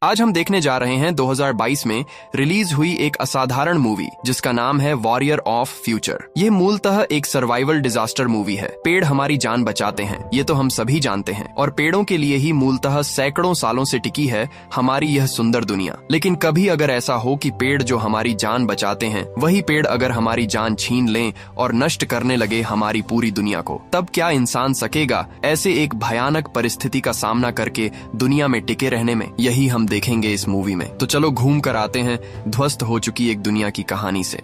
आज हम देखने जा रहे हैं 2022 में रिलीज हुई एक असाधारण मूवी जिसका नाम है वॉरियर ऑफ फ्यूचर। ये मूलतः एक सर्वाइवल डिजास्टर मूवी है। पेड़ हमारी जान बचाते हैं, ये तो हम सभी जानते हैं, और पेड़ों के लिए ही मूलतः सैकड़ों सालों से टिकी है हमारी यह सुंदर दुनिया। लेकिन कभी अगर ऐसा हो कि पेड़ जो हमारी जान बचाते हैं वही पेड़ अगर हमारी जान छीन लें और नष्ट करने लगे हमारी पूरी दुनिया को, तब क्या इंसान सकेगा ऐसे एक भयानक परिस्थिति का सामना करके दुनिया में टिके रहने में? यही हम देखेंगे इस मूवी में। तो चलो घूम कर आते हैं ध्वस्त हो चुकी एक दुनिया की कहानी से।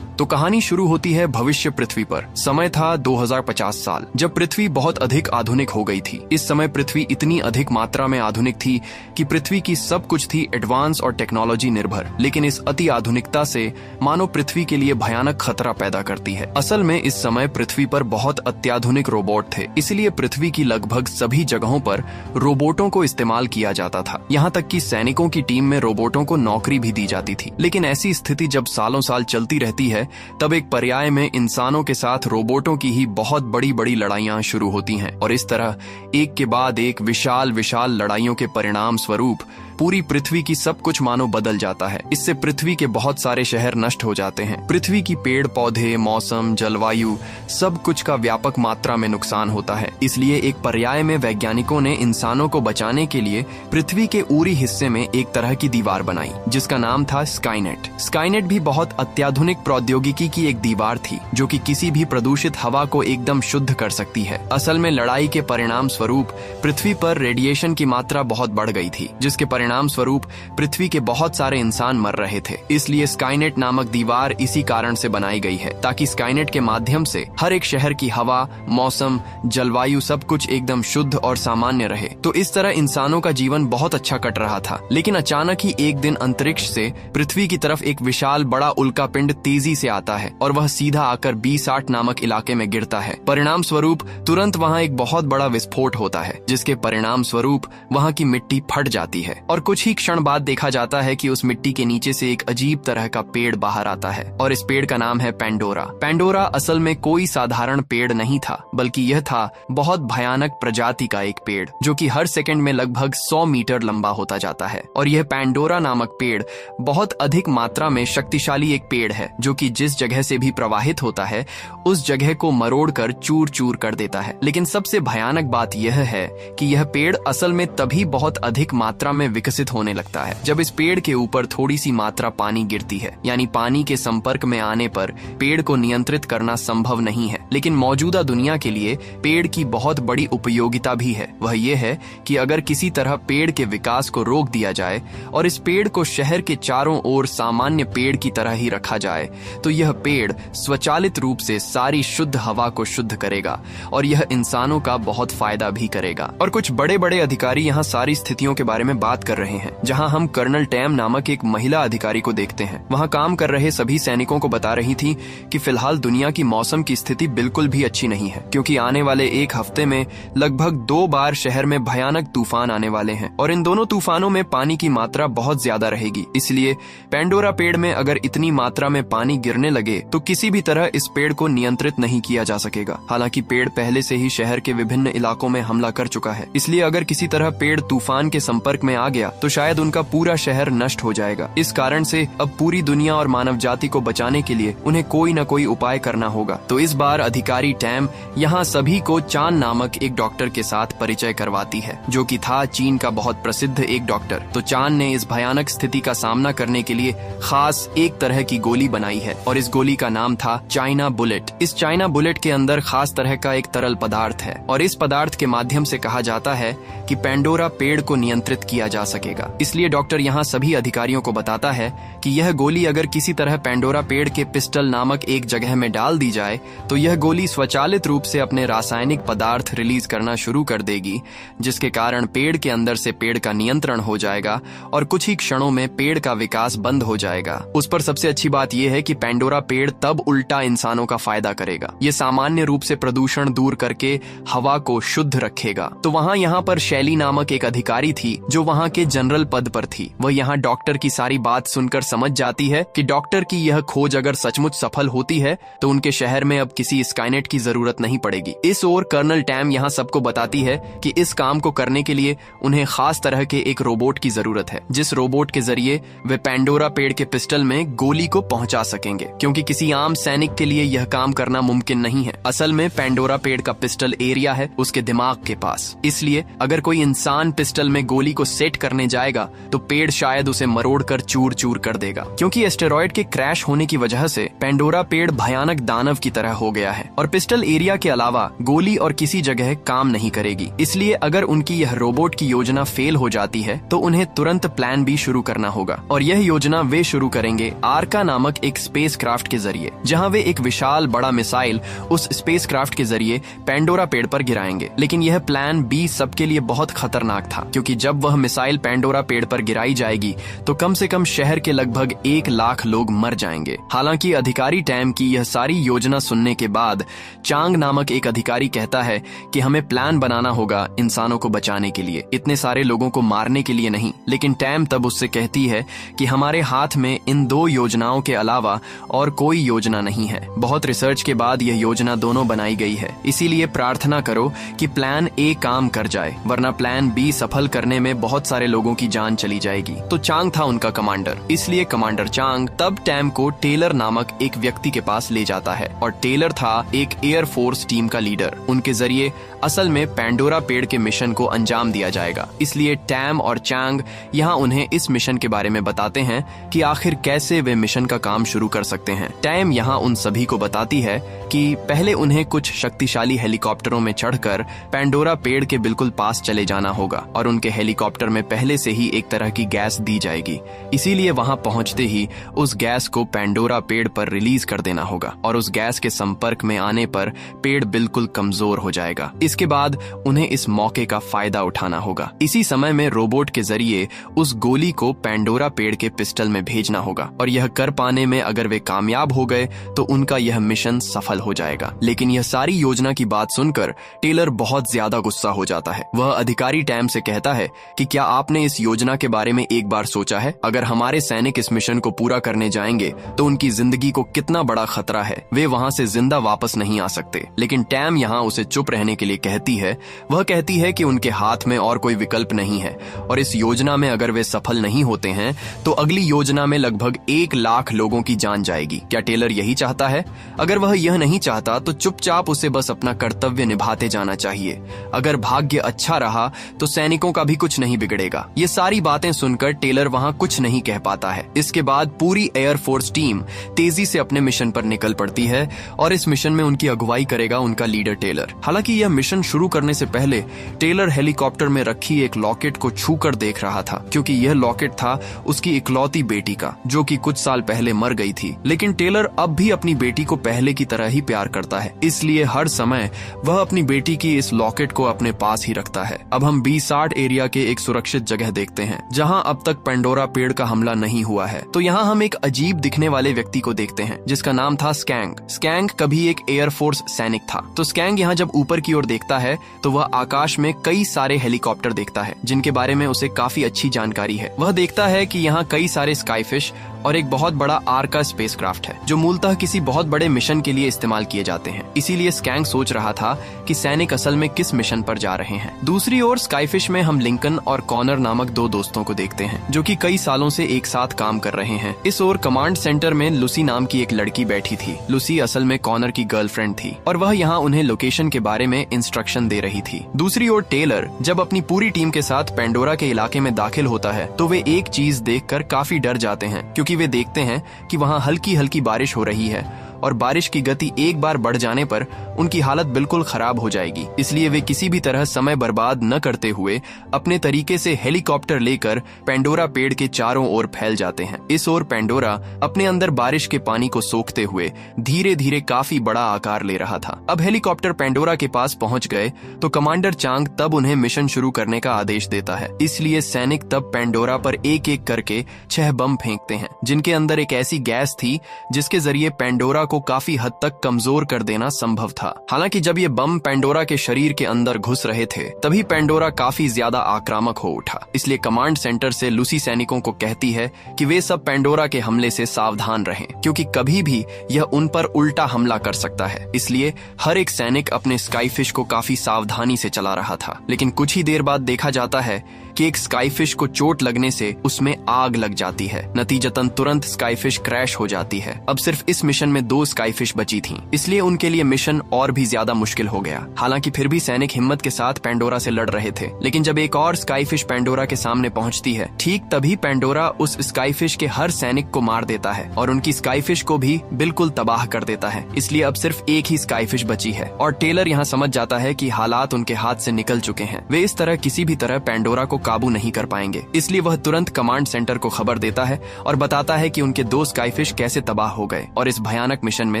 तो कहानी शुरू होती है भविष्य पृथ्वी पर। समय था 2050 साल, जब पृथ्वी बहुत अधिक आधुनिक हो गई थी। इस समय पृथ्वी इतनी अधिक मात्रा में आधुनिक थी कि पृथ्वी की सब कुछ थी एडवांस और टेक्नोलॉजी निर्भर। लेकिन इस अति आधुनिकता से मानव पृथ्वी के लिए भयानक खतरा पैदा करती है। असल में इस समय पृथ्वी पर बहुत अत्याधुनिक रोबोट थे, इसलिए पृथ्वी की लगभग सभी जगहों पर रोबोटों को इस्तेमाल किया जाता था। यहाँ तक कि सैनिकों की टीम में रोबोटों को नौकरी भी दी जाती थी। लेकिन ऐसी स्थिति जब सालों साल चलती रहती है, तब एक पर्याय में इंसानों के साथ रोबोटों की ही बहुत बड़ी बड़ी लड़ाइयां शुरू होती हैं। और इस तरह एक के बाद एक विशाल विशाल लड़ाइयों के परिणाम स्वरूप पूरी पृथ्वी की सब कुछ मानो बदल जाता है। इससे पृथ्वी के बहुत सारे शहर नष्ट हो जाते हैं। पृथ्वी की पेड़ पौधे, मौसम, जलवायु, सब कुछ का व्यापक मात्रा में नुकसान होता है। इसलिए एक पर्याय में वैज्ञानिकों ने इंसानों को बचाने के लिए पृथ्वी के ऊरी हिस्से में एक तरह की दीवार बनाई जिसका नाम था स्काईनेट। स्काईनेट भी बहुत अत्याधुनिक प्रौद्योगिकी की एक दीवार थी जो कि किसी भी प्रदूषित हवा को एकदम शुद्ध कर सकती है। असल में लड़ाई के परिणाम स्वरूप पृथ्वी पर रेडिएशन की मात्रा बहुत बढ़ गई थी, जिसके परिणाम स्वरूप पृथ्वी के बहुत सारे इंसान मर रहे थे। इसलिए स्काईनेट नामक दीवार इसी कारण से बनाई गई है, ताकि स्काईनेट के माध्यम से हर एक शहर की हवा, मौसम, जलवायु सब कुछ एकदम शुद्ध और सामान्य रहे। तो इस तरह इंसानों का जीवन बहुत अच्छा कट रहा था। लेकिन अचानक ही एक दिन अंतरिक्ष से पृथ्वी की तरफ एक विशाल बड़ा उल्कापिंड तेजी से आता है और वह सीधा आकर B60 नामक इलाके में गिरता है। परिणाम स्वरूप तुरंत वहाँ एक बहुत बड़ा विस्फोट होता है, जिसके परिणाम स्वरूप वहाँ की मिट्टी फट जाती है। और कुछ ही क्षण बाद देखा जाता है कि उस मिट्टी के नीचे से एक अजीब तरह का पेड़ बाहर आता है, और इस पेड़ का नाम है पेंडोरा। पेंडोरा असल में कोई साधारण पेड़ नहीं था, बल्कि यह था बहुत भयानक प्रजाति का एक पेड़ जो कि हर सेकंड में लगभग 100 मीटर लंबा होता जाता है। और यह पेंडोरा नामक पेड़ बहुत अधिक मात्रा में शक्तिशाली एक पेड़ है जो कि जिस जगह से भी प्रवाहित होता है उस जगह को मरोड़ कर चूर चूर कर देता है। लेकिन सबसे भयानक बात यह है कि यह पेड़ असल में तभी बहुत अधिक मात्रा में विकसित होने लगता है जब इस पेड़ के ऊपर थोड़ी सी मात्रा पानी गिरती है। यानी पानी के संपर्क में आने पर पेड़ को नियंत्रित करना संभव नहीं है। लेकिन मौजूदा दुनिया के लिए पेड़ की बहुत बड़ी उपयोगिता भी है। वह यह है कि अगर किसी तरह पेड़ के विकास को रोक दिया जाए और इस पेड़ को शहर के चारों ओर सामान्य पेड़ की तरह ही रखा जाए, तो यह पेड़ स्वचालित रूप से सारी शुद्ध हवा को शुद्ध करेगा और यह इंसानों का बहुत फायदा भी करेगा। और कुछ बड़े बड़े अधिकारी यहाँ सारी स्थितियों के बारे में बात कर रहे हैं। जहां हम कर्नल टैम नामक एक महिला अधिकारी को देखते हैं। वहां काम कर रहे सभी सैनिकों को बता रही थी कि फिलहाल दुनिया की मौसम की स्थिति बिल्कुल भी अच्छी नहीं है, क्योंकि आने वाले एक हफ्ते में लगभग 2 बार शहर में भयानक तूफान आने वाले हैं और इन दोनों तूफानों में पानी की मात्रा बहुत ज्यादा रहेगी। इसलिए पेंडोरा पेड़ में अगर इतनी मात्रा में पानी गिरने लगे तो किसी भी तरह इस पेड़ को नियंत्रित नहीं किया जा सकेगा। हालांकि पेड़ पहले से ही शहर के विभिन्न इलाकों में हमला कर चुका है, इसलिए अगर किसी तरह पेड़ तूफान के संपर्क में आ गया तो शायद उनका पूरा शहर नष्ट हो जाएगा। इस कारण से अब पूरी दुनिया और मानव जाति को बचाने के लिए उन्हें कोई न कोई उपाय करना होगा। तो इस बार अधिकारी टैम यहाँ सभी को चान नामक एक डॉक्टर के साथ परिचय करवाती है, जो कि था चीन का बहुत प्रसिद्ध एक डॉक्टर। तो चान ने इस भयानक स्थिति का सामना करने के लिए खास एक तरह की गोली बनाई है और इस गोली का नाम था चाइना बुलेट। इस चाइना बुलेट के अंदर खास तरह का एक तरल पदार्थ है और इस पदार्थ के माध्यम से कहा जाता है कि पेंडोरा पेड़ को नियंत्रित किया जा सकेगा। इसलिए डॉक्टर यहाँ सभी अधिकारियों को बताता है कि यह गोली अगर किसी तरह पेंडोरा पेड़ के पिस्टल नामक एक जगह में डाल दी जाए तो यह गोली स्वचालित रूप से अपने रासायनिक पदार्थ रिलीज करना शुरू कर देगी, जिसके कारण पेड़ के अंदर से पेड़ का नियंत्रण हो जाएगा और कुछ ही क्षणों में पेड़ का विकास बंद हो जाएगा। उस पर सबसे अच्छी बात यह है कि पेंडोरा पेड़ तब उल्टा इंसानों का फायदा करेगा। ये सामान्य रूप से प्रदूषण दूर करके हवा को शुद्ध रखेगा। तो वहाँ यहाँ पर शैली नामक एक अधिकारी थी जो वहाँ के जनरल पद पर थी। वह यहाँ डॉक्टर की सारी बात सुनकर समझ जाती है कि डॉक्टर की यह खोज अगर सचमुच सफल होती है तो उनके शहर में अब किसी स्काईनेट की जरूरत नहीं पड़ेगी। इस ओर कर्नल टैम यहाँ सबको बताती है कि इस काम को करने के लिए उन्हें खास तरह के एक रोबोट की जरूरत है, जिस रोबोट के जरिए वे पेंडोरा पेड़ के पिस्टल में गोली को पहुंचा सकेंगे, क्योंकि किसी आम सैनिक के लिए यह काम करना मुमकिन नहीं है। असल में पेंडोरा पेड़ का पिस्टल एरिया है उसके दिमाग के पास, इसलिए अगर कोई इंसान पिस्टल में गोली को सेट करने जाएगा तो पेड़ शायद उसे मरोड़ कर चूर चूर कर देगा। क्योंकि एस्टेरॉयड के क्रैश होने की वजह से पेंडोरा पेड़ भयानक दानव की तरह हो गया है और पिस्टल एरिया के अलावा गोली और किसी जगह काम नहीं करेगी। इसलिए अगर उनकी यह रोबोट की योजना फेल हो जाती है तो उन्हें तुरंत प्लान बी शुरू करना होगा, और यह योजना वे शुरू करेंगे आर्का नामक एक स्पेसक्राफ्ट के जरिए, जहां वे एक विशाल बड़ा मिसाइल उस स्पेसक्राफ्ट के जरिए पेंडोरा पेड़ पर गिराएंगे। लेकिन यह प्लान बी सबके लिए बहुत खतरनाक था, क्योंकि जब वह मिसाइल पेंडोरा पेड़ पर गिराई जाएगी तो कम से कम शहर के लगभग 1 लाख लोग मर जाएंगे। हालांकि अधिकारी टैम की यह सारी योजना सुनने के बाद चांग नामक एक अधिकारी कहता है कि हमें प्लान बनाना होगा इंसानों को बचाने के लिए, इतने सारे लोगों को मारने के लिए नहीं। लेकिन टैम तब उससे कहती है कि हमारे हाथ में इन 2 योजनाओं के अलावा और कोई योजना नहीं है। बहुत रिसर्च के बाद यह योजना दोनों बनाई गई है, इसीलिए प्रार्थना करो कि प्लान ए काम कर जाए, वरना प्लान बी सफल करने में बहुत सारे लोगों की जान चली जाएगी। तो चांग था उनका कमांडर, इसलिए कमांडर चांग तब टैम को टेलर नामक एक व्यक्ति के पास ले जाता है, और टेलर था एक एयरफोर्स टीम का लीडर। उनके जरिए असल में पेंडोरा पेड़ के मिशन को अंजाम दिया जाएगा। इसलिए टैम और चांग यहाँ उन्हें इस मिशन के बारे में बताते हैं कि आखिर कैसे वे मिशन का काम शुरू कर सकते हैं। टैम यहाँ उन सभी को बताती है कि पहले उन्हें कुछ शक्तिशाली हेलीकॉप्टरों में चढ़कर पेंडोरा पेड़ के बिल्कुल पास चले जाना होगा, और उनके हेलीकॉप्टर में पहले से ही एक तरह की गैस दी जाएगी। इसीलिए वहां पहुंचते ही उस गैस को पेंडोरा पेड़ पर रिलीज कर देना होगा, और उस गैस के संपर्क में आने पर पेड़ बिल्कुल कमजोर हो जाएगा। इसके बाद उन्हें इस मौके का फायदा उठाना होगा। इसी समय में रोबोट के जरिए उस गोली को पेंडोरा पेड़ के पिस्टल में भेजना होगा, और यह कर पाने में अगर वे कामयाब हो गए तो उनका यह मिशन सफल हो जाएगा। लेकिन यह सारी योजना की बात सुनकर टेलर बहुत ज्यादा गुस्सा हो जाता है। वह अधिकारी टैम से कहता है कि क्या आपने इस योजना के बारे में एक बार सोचा है? अगर हमारे सैनिक इस मिशन को पूरा करने जाएंगे तो उनकी जिंदगी को कितना बड़ा खतरा है, वे वहां से जिंदा वापस नहीं आ सकते। लेकिन टैम यहाँ उसे चुप रहने के लिए कहती है। वह कहती है कि उनके हाथ में और कोई विकल्प नहीं है, और इस योजना में अगर वे सफल नहीं होते हैं तो अगली योजना में लगभग 1 लाख लोगों की जान जाएगी। क्या टेलर यही चाहता है? अगर वह यह नहीं चाहता तो चुपचाप उसे बस अपना कर्तव्य निभाते जाना चाहिए। अगर भाग्य अच्छा रहा तो सैनिकों का भी कुछ नहीं बिगड़ेगा। ये सारी बातें सुनकर टेलर वहां कुछ नहीं कह पाता है। इसके बाद पूरी एयरफोर्स टीम तेजी से अपने मिशन पर निकल पड़ती है, और इस मिशन में उनकी अगुवाई करेगा उनका लीडर टेलर। हालांकि यह मिशन शुरू करने से पहले टेलर हेलीकॉप्टर में रखी एक लॉकेट को छूकर देख रहा था, क्योंकि यह लॉकेट था उसकी इकलौती बेटी का, जो कि कुछ साल पहले मर गई थी। लेकिन टेलर अब भी अपनी बेटी को पहले की तरह ही प्यार करता है, इसलिए हर समय वह अपनी बेटी की इस लॉकेट को अपने पास ही रखता है। अब हम B60 एरिया के एक सुरक्षित जगह देखते हैं, जहां अब तक पेंडोरा पेड़ का हमला नहीं हुआ है। तो यहाँ हम एक अजीब दिखने वाले व्यक्ति को देखते हैं, जिसका नाम था स्कैंग। स्कैंग कभी एक एयरफोर्स सैनिक था। तो स्कैंग यहाँ जब ऊपर की ओर देखता है तो वह आकाश में कई सारे हेलीकॉप्टर देखता है, जिनके बारे में उसे काफी अच्छी जानकारी है। वह देखता है कि यहाँ कई सारे स्काईफिश और एक बहुत बड़ा आर्का स्पेसक्राफ्ट है, जो मूलतः किसी बहुत बड़े मिशन के लिए इस्तेमाल किए जाते हैं। इसीलिए स्कैंग सोच रहा था कि सैनिक असल में किस मिशन पर जा रहे हैं। दूसरी ओर स्काईफिश में हम लिंकन और कॉनर नामक 2 दोस्तों को देखते हैं, जो कि कई सालों से एक साथ काम कर रहे हैं। इस ओर कमांड सेंटर में लूसी नाम की एक लड़की बैठी थी। लूसी असल में कॉनर की गर्लफ्रेंड थी, और वह यहाँ उन्हें लोकेशन के बारे में इंस्ट्रक्शन दे रही थी। दूसरी ओर टेलर जब अपनी पूरी टीम के साथ पेंडोरा के इलाके में दाखिल होता है तो वे एक चीज देखकर काफी डर जाते हैं, क्योंकि वे देखते हैं कि वहां हल्की हल्की बारिश हो रही है, और बारिश की गति एक बार बढ़ जाने पर उनकी हालत बिल्कुल खराब हो जाएगी। इसलिए वे किसी भी तरह समय बर्बाद न करते हुए अपने तरीके से हेलीकॉप्टर लेकर पेंडोरा पेड़ के चारों ओर फैल जाते हैं। इस ओर पेंडोरा अपने अंदर बारिश के पानी को सोखते हुए धीरे धीरे काफी बड़ा आकार ले रहा था। अब हेलीकॉप्टर पेंडोरा के पास पहुंच गए तो कमांडर चांग तब उन्हें मिशन शुरू करने का आदेश देता है। इसलिए सैनिक तब पेंडोरा पर एक एक करके 6 बम फेंकते हैं, जिनके अंदर एक ऐसी गैस थी जिसके जरिए पेंडोरा को काफी हद तक कमजोर कर देना संभव था। था। हालांकि जब ये बम पेंडोरा के शरीर के अंदर घुस रहे थे तभी पेंडोरा काफी ज्यादा आक्रामक हो उठा। इसलिए कमांड सेंटर से लूसी सैनिकों को कहती है कि वे सब पेंडोरा के हमले से सावधान रहें, क्योंकि कभी भी यह उन पर उल्टा हमला कर सकता है। इसलिए हर एक सैनिक अपने स्काईफिश को काफी सावधानी से चला रहा था। लेकिन कुछ ही देर बाद देखा जाता है कि एक स्काईफिश को चोट लगने से उसमें आग लग जाती है। नतीजतन तुरंत स्काईफिश क्रैश हो जाती है। अब सिर्फ इस मिशन में 2 स्काईफिश बची थीं, इसलिए उनके लिए मिशन और भी ज्यादा मुश्किल हो गया। हालांकि फिर भी सैनिक हिम्मत के साथ पेंडोरा से लड़ रहे थे। लेकिन जब एक और स्काईफिश पेंडोरा के सामने पहुंचती है, ठीक तभी पेंडोरा उस स्काईफिश के हर सैनिक को मार देता है और उनकी स्काईफिश को भी बिल्कुल तबाह कर देता है। इसलिए अब सिर्फ एक ही स्काईफिश बची है और टेलर यहाँ समझ जाता है कि हालात उनके हाथ से निकल चुके हैं। वे इस तरह किसी भी तरह पेंडोरा को काबू नहीं कर पाएंगे। इसलिए वह तुरंत कमांड सेंटर को खबर देता है और बताता है कि उनके 2 स्काईफिश कैसे तबाह हो गए और इस भयानक मिशन में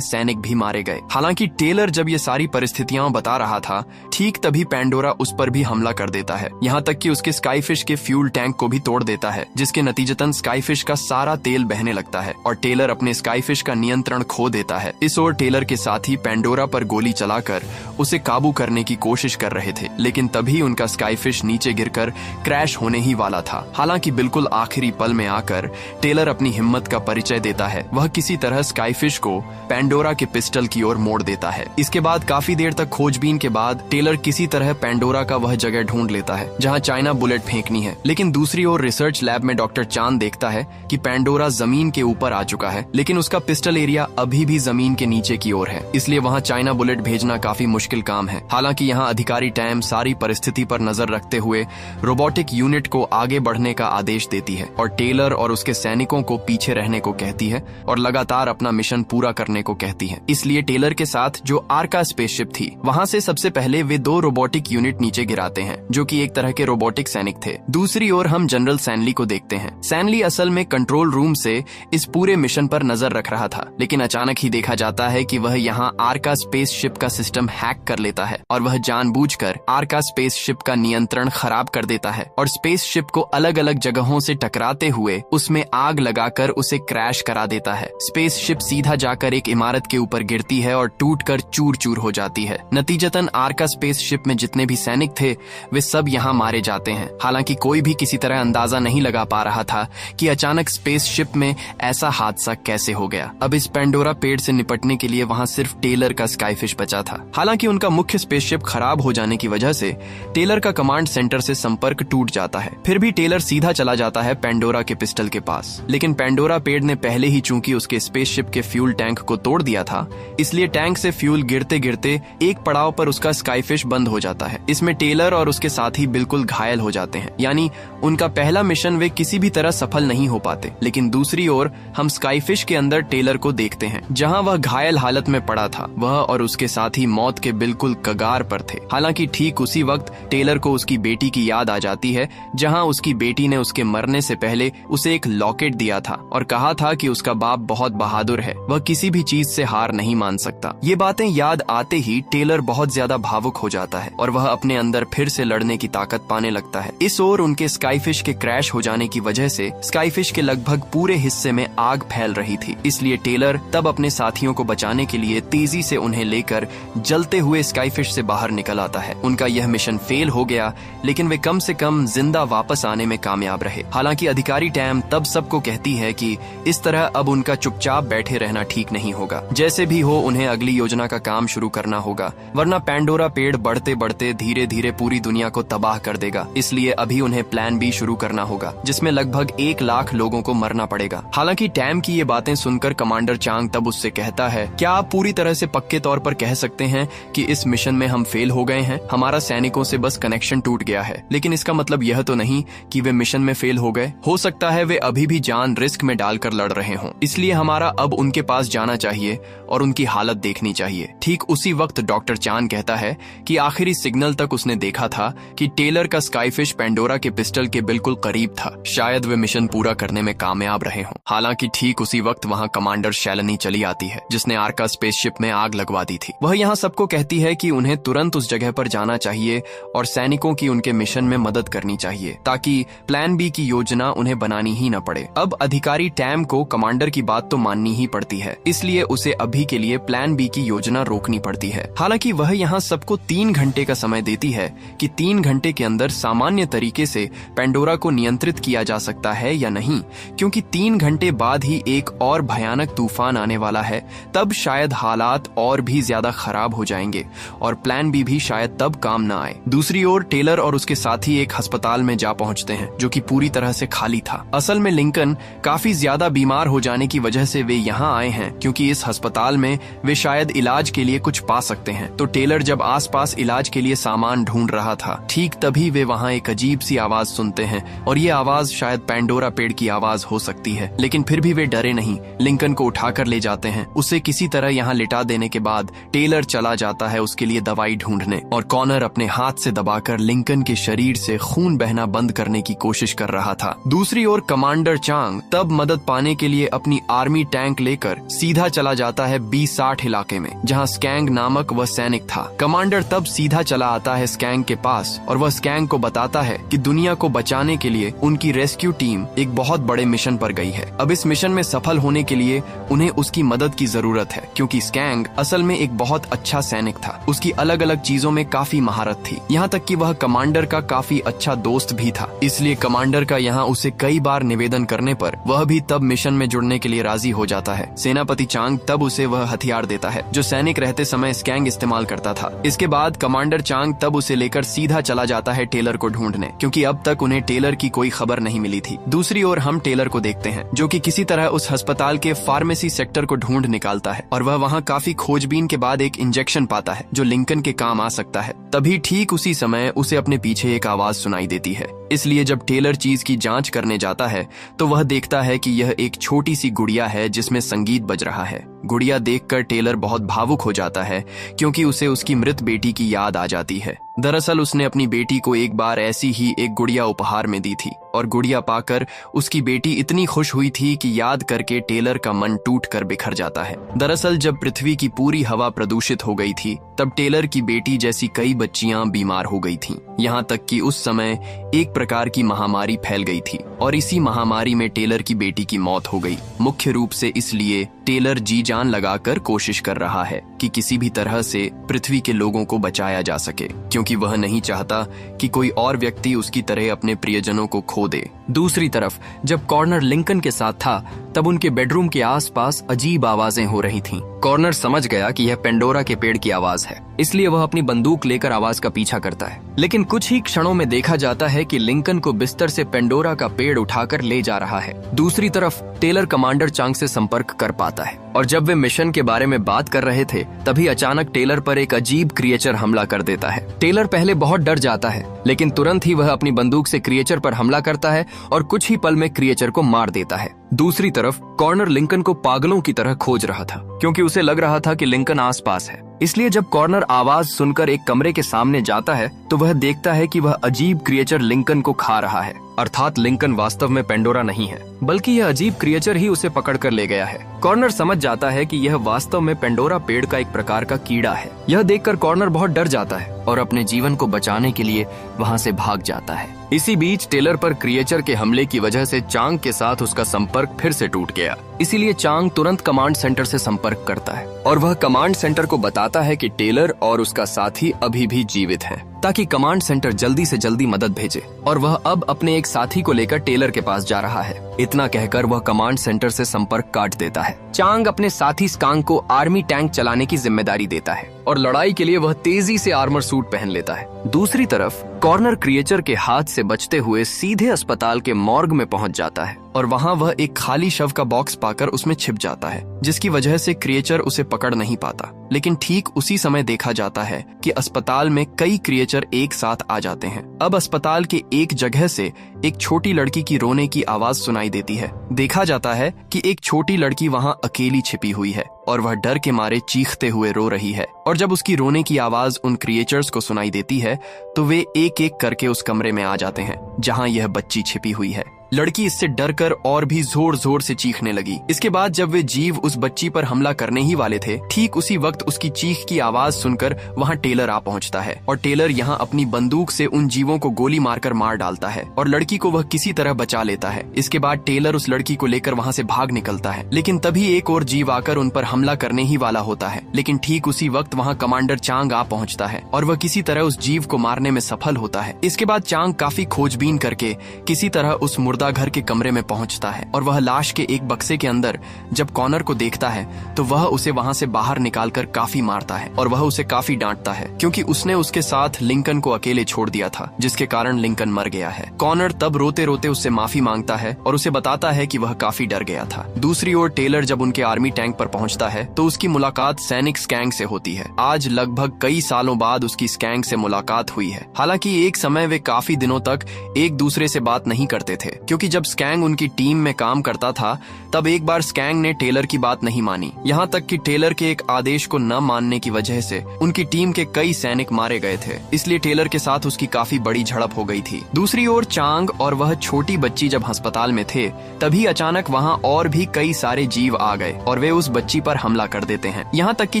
सैनिक भी मारे गए। हालांकि टेलर जब ये सारी परिस्थितियां बता रहा था, ठीक तभी पेंडोरा उस पर भी हमला कर देता है। यहाँ तक कि उसके स्काईफिश के फ्यूल टैंक को भी तोड़ देता है, जिसके नतीजतन स्काईफिश का सारा तेल बहने लगता है और टेलर अपने स्काईफिश का नियंत्रण खो देता है। इस ओर टेलर के साथी पेंडोरा पर गोली चलाकर उसे काबू करने की कोशिश कर रहे थे, लेकिन तभी उनका स्काईफिश नीचे गिरकर क्रैश होने ही वाला था। हालांकि बिल्कुल आखिरी पल में आकर टेलर अपनी हिम्मत का परिचय देता है। वह किसी तरह स्काईफिश को पेंडोरा के पिस्टल की ओर मोड़ देता है। इसके बाद काफी देर तक खोजबीन के बाद टेलर किसी तरह पेंडोरा का वह जगह ढूंढ लेता है जहां चाइना बुलेट फेंकनी है। लेकिन दूसरी ओर रिसर्च लैब में डॉक्टर चांद देखता है कि पेंडोरा जमीन के ऊपर आ चुका है, लेकिन उसका पिस्टल एरिया अभी भी जमीन के नीचे की ओर है। इसलिए वहां चाइना बुलेट भेजना काफी मुश्किल काम है। हालांकि यहाँ अधिकारी टैम सारी परिस्थिति पर नजर रखते हुए रोबोटिक यूनिट को आगे बढ़ने का आदेश देती है और टेलर और उसके सैनिकों को पीछे रहने को कहती है और लगातार अपना मिशन पूरा करने को कहती है। इसलिए टेलर के साथ जो आर्का स्पेसशिप थी, वहां से सबसे पहले वे 2 रोबोटिक यूनिट नीचे गिराते हैं, जो कि एक तरह के रोबोटिक सैनिक थे। दूसरी ओर हम जनरल सैनली को देखते हैं। सैनली असल में कंट्रोल रूम से इस पूरे मिशन पर नजर रख रहा था, लेकिन अचानक ही देखा जाता है कि वह यहाँ आर्का स्पेसशिप का सिस्टम हैक कर लेता है और वह जानबूझकर आर्का स्पेसशिप का नियंत्रण खराब कर देता है और स्पेसशिप को अलग अलग जगहों से टकराते हुए उसमें आग लगाकर उसे क्रैश करा देता है। स्पेसशिप सीधा जाकर एक इमारत के ऊपर गिरती है और टूटकर चूर चूर हो जाती है। नतीजतन आर्का स्पेसशिप में जितने भी सैनिक थे वे सब यहाँ मारे जाते हैं। हालांकि कोई भी किसी तरह अंदाजा नहीं लगा पा रहा था कि अचानक स्पेसशिप में ऐसा हादसा कैसे हो गया। अब इस पेंडोरा पेड़ से निपटने के लिए वहाँ सिर्फ टेलर का स्काईफिश बचा था। हालांकि उनका मुख्य स्पेसशिप खराब हो जाने की वजह से टेलर का कमांड सेंटर से संपर्क टूट जाता है। फिर भी टेलर सीधा चला जाता है पेंडोरा के पिस्टल के पास, लेकिन पेंडोरा पेड़ ने पहले ही चूंकि उसके स्पेसशिप के फ्यूल टैंक को तोड़ दिया था, इसलिए टैंक से फ्यूल गिरते गिरते एक पड़ाव पर उसका स्काईफिश बंद हो जाता है। इसमें टेलर और उसके साथी बिल्कुल घायल हो जाते हैं, यानी उनका पहला मिशन वे किसी भी तरह सफल नहीं हो पाते। लेकिन दूसरी ओर हम स्काईफिश के अंदर टेलर को देखते हैं, जहां वह घायल हालत में पड़ा था। वह और उसके साथी मौत के बिल्कुल कगार पर थे। हालांकि ठीक उसी वक्त टेलर को उसकी बेटी की याद आ जाती है, जहां उसकी बेटी ने उसके मरने से पहले उसे एक लॉकेट दिया था और कहा था कि उसका बाप बहुत बहादुर है, वह किसी भी चीज से हार नहीं मान सकता। ये बातें याद आते ही टेलर बहुत ज्यादा भावुक हो जाता है और वह अपने अंदर फिर से लड़ने की ताकत पाने लगता है। इस ओर उनके स्काईफिश के क्रैश हो जाने की वजह से स्काईफिश के लगभग पूरे हिस्से में आग फैल रही थी। इसलिए टेलर तब अपने साथियों को बचाने के लिए तेजी से उन्हें लेकर जलते हुए स्काईफिश से बाहर निकल आता है। उनका यह मिशन फेल हो गया, लेकिन वे कम से कम जिंदा वापस आने में कामयाब रहे। हालांकि अधिकारी टैम तब सबको कहती है कि इस तरह अब उनका चुपचाप बैठे रहना ठीक नहीं होगा। जैसे भी हो उन्हें अगली योजना का काम शुरू करना होगा, वरना पेंडोरा पेड़ बढ़ते बढ़ते धीरे धीरे पूरी दुनिया को तबाह कर देगा। इसलिए अभी उन्हें प्लान बी शुरू करना होगा, जिसमें लगभग 1 लाख लोगों को मरना पड़ेगा। हालांकि टैम की ये बातें सुनकर कमांडर चांग तब उससे कहता है, क्या आप पूरी तरह से पक्के तौर पर कह सकते हैं कि इस मिशन में हम फेल हो गए हैं? हमारा सैनिकों से बस कनेक्शन टूट गया है, लेकिन इसका मतलब यह तो नहीं कि वे मिशन में फेल हो गए। हो सकता है वे अभी भी जान रिस्क में डालकर लड़ रहे हों। इसलिए हमारा अब उनके पास जाना चाहिए और उनकी हालत देखनी चाहिए। ठीक उसी वक्त डॉक्टर चांद कहता है कि आखिरी सिग्नल तक उसने देखा था कि टेलर का स्काईफिश पेंडोरा के पिस्टल के बिल्कुल करीब था। शायद वे मिशन पूरा करने में कामयाब रहे हों। हालांकि ठीक उसी वक्त वहां कमांडर शैलनी चली आती है, जिसने आर्का स्पेसशिप में आग लगवा दी थी। वह यहाँ सबको कहती है कि उन्हें तुरंत उस जगह पर जाना चाहिए और सैनिकों की उनके मिशन में मदद करनी चाहिए, ताकि प्लान बी की योजना उन्हें बनानी ही न पड़े। अब अधिकारी टैम को कमांडर की बात तो माननी ही पड़ती है, इसलिए उसे अभी के लिए प्लान बी की योजना रोकनी पड़ती है। हालांकि वह यहाँ सबको 3 घंटे का समय देती है कि 3 घंटे के अंदर सामान्य तरीके से पेंडोरा को नियंत्रित किया जा सकता है या नहीं, क्योंकि 3 घंटे बाद ही एक और भयानक तूफान आने वाला है। तब शायद हालात और भी ज्यादा खराब हो जाएंगे और प्लान बी भी शायद तब काम ना आए। दूसरी ओर टेलर और उसके साथी एक अस्पताल में जा पहुंचते हैं जो कि पूरी तरह से खाली था। असल में लिंकन काफी ज्यादा बीमार हो जाने की वजह से वे यहाँ आए हैं, क्योंकि इस अस्पताल में वे शायद इलाज के लिए कुछ पा सकते हैं। तो टेलर जब आसपास इलाज के लिए सामान ढूंढ रहा था, ठीक तभी वे वहाँ एक अजीब सी आवाज सुनते हैं और ये आवाज शायद पेंडोरा पेड़ की आवाज हो सकती है। लेकिन फिर भी वे डरे नहीं, लिंकन को उठाकर ले जाते हैं। उसे किसी तरह यहाँ लिटा देने के बाद टेलर चला जाता है उसके लिए दवाई ढूंढने, और कॉनर अपने हाथ से दबाकर लिंकन के शरीर से खून बहना बंद करने की कोशिश कर रहा था। दूसरी ओर कमांडर चांग तब मदद पाने के लिए अपनी आर्मी टैंक लेकर सीधा चला जाता है B60 इलाके में, जहाँ स्कैंग नामक वह सैनिक था। कमांडर तब सीधा चला आता है स्कैंग के पास और वह स्कैंग को बताता है कि दुनिया को बचाने के लिए उनकी रेस्क्यू टीम एक बहुत बड़े मिशन पर गई है। अब इस मिशन में सफल होने के लिए उन्हें उसकी मदद की जरूरत है, क्योंकि स्कैंग असल में एक बहुत अच्छा सैनिक था। उसकी अलग अलग चीजों में काफी महारत थी, यहाँ तक कि वह कमांडर का काफी अच्छा दोस्त भी था। इसलिए कमांडर का यहाँ उसे कई बार निवेदन करने पर वह भी तब मिशन में जुड़ने के लिए राजी हो जाता है। सेनापति चांग तब उसे वह हथियार देता है जो सैनिक रहते समय स्कैंग इस्तेमाल करता था। इसके बाद कमांडर चांग तब उसे लेकर सीधा चला जाता है टेलर को ढूंढने, क्योंकि अब तक उन्हें टेलर की कोई खबर नहीं मिली थी। दूसरी ओर हम टेलर को देखते हैं जो कि किसी तरह उस अस्पताल के फार्मेसी सेक्टर को ढूंढ निकालता है और वह वहाँ काफी खोजबीन के बाद एक इंजेक्शन पाता है जो लिंकन के काम आ सकता है। तभी ठीक उसी समय उसे अपने पीछे एक आवाज सुनाई देती है। इसलिए जब टेलर चीज की जांच करने जाता है तो वह देखता है कि यह एक छोटी सी गुड़िया है जिसमें संगीत बज रहा है। गुड़िया देखकर टेलर बहुत भावुक हो जाता है, क्योंकि उसे उसकी मृत बेटी की याद आ जाती है। दरअसल उसने अपनी बेटी को एक बार ऐसी ही एक गुड़िया उपहार में दी थी और गुड़िया पाकर उसकी बेटी इतनी खुश हुई थी कि याद करके टेलर का मन टूट कर बिखर जाता है। दरअसल जब पृथ्वी की पूरी हवा प्रदूषित हो गई थी तब टेलर की बेटी जैसी कई बच्चियां बीमार हो गई थीं। यहाँ तक कि उस समय एक प्रकार की महामारी फैल गई थी और इसी महामारी में टेलर की बेटी की मौत हो गई। मुख्य रूप से इसलिए टेलर जी जान लगाकर कोशिश कर रहा है कि किसी भी तरह से पृथ्वी के लोगों को बचाया जा सके, क्योंकि वह नहीं चाहता कि कोई और व्यक्ति उसकी तरह अपने प्रियजनों को खो दे। दूसरी तरफ जब कॉर्नर लिंकन के साथ था तब उनके बेडरूम के आसपास अजीब आवाजें हो रही थीं। कॉर्नर समझ गया कि यह पेंडोरा के पेड़ की आवाज है, इसलिए वह अपनी बंदूक लेकर आवाज का पीछा करता है। लेकिन कुछ ही क्षणों में देखा जाता है कि लिंकन को बिस्तर से पेंडोरा का पेड़ उठाकर ले जा रहा है। दूसरी तरफ टेलर कमांडर चांग से संपर्क कर पाता है और जब वे मिशन के बारे में बात कर रहे थे तभी अचानक टेलर पर एक अजीब क्रिएचर हमला कर देता है। टेलर पहले बहुत डर जाता है, लेकिन तुरंत ही वह अपनी बंदूक से क्रिएचर पर हमला करता है और कुछ ही पल में क्रिएचर को मार देता है। दूसरी तरफ कॉर्नर लिंकन को पागलों की तरह खोज रहा था, क्योंकि उसे लग रहा था कि लिंकन आसपास है। इसलिए जब कॉर्नर आवाज सुनकर एक कमरे के सामने जाता है तो वह देखता है कि वह अजीब क्रिएचर लिंकन को खा रहा है। अर्थात लिंकन वास्तव में पेंडोरा नहीं है, बल्कि यह अजीब क्रिएचर ही उसे पकड़ कर ले गया है। कॉर्नर समझ जाता है कि यह वास्तव में पेंडोरा पेड़ का एक प्रकार का कीड़ा है। यह देखकर कॉर्नर बहुत डर जाता है और अपने जीवन को बचाने के लिए वहाँ से भाग जाता है। इसी बीच टेलर पर क्रिएचर के हमले की वजह से चांग के साथ उसका संपर्क फिर से टूट गया। इसीलिए चांग तुरंत कमांड सेंटर से संपर्क करता है और वह कमांड सेंटर को बताता है कि टेलर और उसका साथी अभी भी जीवित हैं, ताकि कमांड सेंटर जल्दी से जल्दी मदद भेजे। और वह अब अपने एक साथी को लेकर टेलर के पास जा रहा है। इतना कहकर वह कमांड सेंटर से संपर्क काट देता है। चांग अपने साथी स्कांग को आर्मी टैंक चलाने की जिम्मेदारी देता है और लड़ाई के लिए वह तेजी से आर्मर सूट पहन लेता है। दूसरी तरफ कॉर्नर क्रिएचर के हाथ से बचते हुए सीधे अस्पताल के मॉर्ग में पहुंच जाता है और वहां वह एक खाली शव का बॉक्स पाकर उसमें छिप जाता है, जिसकी वजह से क्रिएचर उसे पकड़ नहीं पाता। लेकिन ठीक उसी समय देखा जाता है कि अस्पताल में कई क्रिएचर एक साथ आ जाते हैं। अब अस्पताल के एक जगह से एक छोटी लड़की की रोने की आवाज सुनाई देती है। देखा जाता है कि एक छोटी लड़की वहां अकेली छिपी हुई है और वह डर के मारे चीखते हुए रो रही है। और जब उसकी रोने की आवाज उन क्रिएचर्स को सुनाई देती है तो वे एक एक करके उस कमरे में आ जाते हैं जहां यह बच्ची छिपी हुई है। लड़की इससे डरकर और भी जोर जोर से चीखने लगी। इसके बाद जब वे जीव उस बच्ची पर हमला करने ही वाले थे, ठीक उसी वक्त उसकी चीख की आवाज सुनकर वहां टेलर आ पहुंचता है और टेलर यहां अपनी बंदूक से उन जीवों को गोली मारकर मार डालता है और लड़की को वह किसी तरह बचा लेता है। इसके बाद टेलर उस लड़की को लेकर वहां से भाग निकलता है, लेकिन तभी एक और जीव आकर उन पर हमला करने ही वाला होता है, लेकिन ठीक उसी वक्त वहाँ कमांडर चांग आ पहुँचता है और वह किसी तरह उस जीव को मारने में सफल होता है। इसके बाद चांग काफी खोजबीन करके किसी तरह उस मुर्दा घर के कमरे में पहुंचता है और वह लाश के एक बक्से के अंदर जब कॉनर को देखता है तो वह उसे वहां से बाहर निकालकर काफी मारता है और वह उसे काफी डांटता है क्योंकि उसने उसके साथ लिंकन को अकेले छोड़ दिया था, जिसके कारण लिंकन मर गया है। कॉनर तब रोते रोते उससे माफी मांगता है और उसे बताता है कि वह काफी डर गया था। दूसरी ओर टेलर जब उनके आर्मी टैंक पर पहुंचता है तो उसकी मुलाकात सैनिक स्कैंग से होती है। आज लगभग कई सालों बाद उसकी स्कैंग से मुलाकात हुई है। हालांकि एक समय वे काफी दिनों तक एक दूसरे से बात नहीं करते थे, क्योंकि जब स्कैंग उनकी टीम में काम करता था तब एक बार स्कैंग ने टेलर की बात नहीं मानी, यहाँ तक कि टेलर के एक आदेश को न मानने की वजह से उनकी टीम के कई सैनिक मारे गए थे। इसलिए टेलर के साथ उसकी काफी बड़ी झड़प हो गई थी। दूसरी ओर चांग और वह छोटी बच्ची जब अस्पताल में थे तभी अचानक वहाँ और भी कई सारे जीव आ गए और वे उस बच्ची पर हमला कर देते हैं। यहाँ तक कि